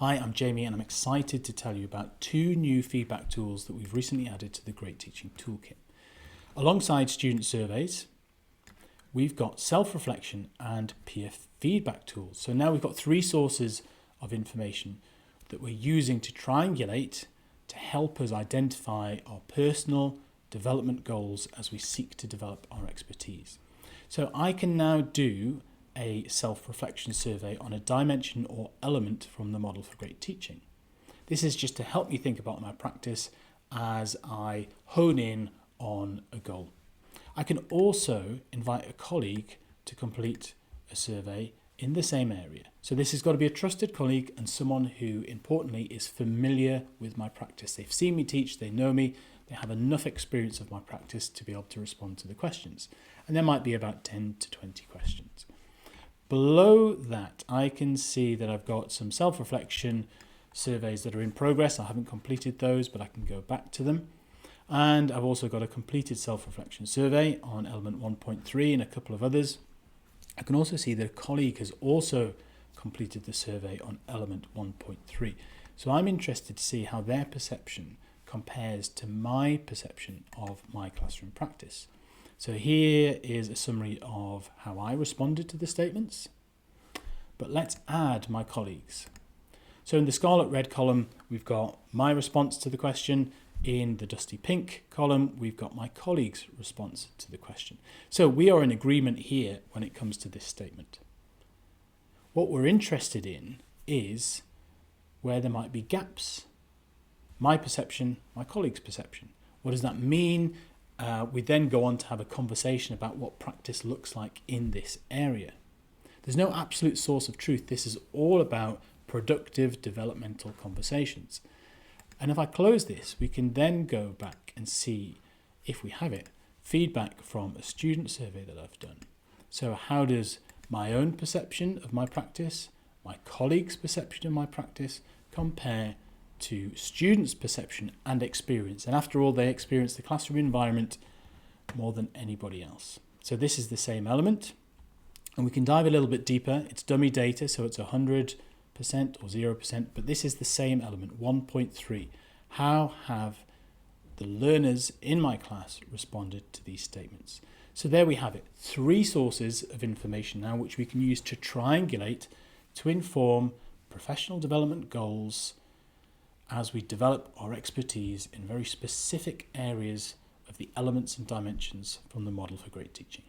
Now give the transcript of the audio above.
Hi, I'm Jamie and I'm excited to tell you about two new feedback tools that we've recently added to the Great Teaching Toolkit. Alongside student surveys, we've got self-reflection and peer feedback tools. So now we've got three sources of information that we're using to triangulate to help us identify our personal development goals as we seek to develop our expertise. So I can now do a self-reflection survey on a dimension or element from the model for great teaching. This is just to help me think about my practice as I hone in on a goal. I can also invite a colleague to complete a survey in the same area. So this has got to be a trusted colleague and someone who, importantly, is familiar with my practice. They've seen me teach, they know me, they have enough experience of my practice to be able to respond to the questions. And there might be about 10 to 20 questions. Below that, I can see that I've got some self-reflection surveys that are in progress. I haven't completed those, but I can go back to them. And I've also got a completed self-reflection survey on element 1.3 and a couple of others. I can also see that a colleague has also completed the survey on element 1.3. So I'm interested to see how their perception compares to my perception of my classroom practice. So here is a summary of how I responded to the statements, but let's add my colleagues. So in the scarlet red column, we've got my response to the question. In the dusty pink column, we've got my colleague's response to the question. So we are in agreement here when it comes to this statement. What we're interested in is where there might be gaps. My perception, my colleague's perception. What does that mean? We then go on to have a conversation about what practice looks like in this area. There's no absolute source of truth. This is all about productive developmental conversations. And if I close this, we can then go back and see, if we have it, feedback from a student survey that I've done. So how does my own perception of my practice, my colleagues' perception of my practice compare to students' perception and experience? And after all, they experience the classroom environment more than anybody else. So this is the same element, and we can dive a little bit deeper. It's dummy data, so it's 100% or 0%, but this is the same element, 1.3. How have the learners in my class responded to these statements? So there we have it, three sources of information now which we can use to triangulate to inform professional development goals as we develop our expertise in very specific areas of the elements and dimensions from the model for great teaching.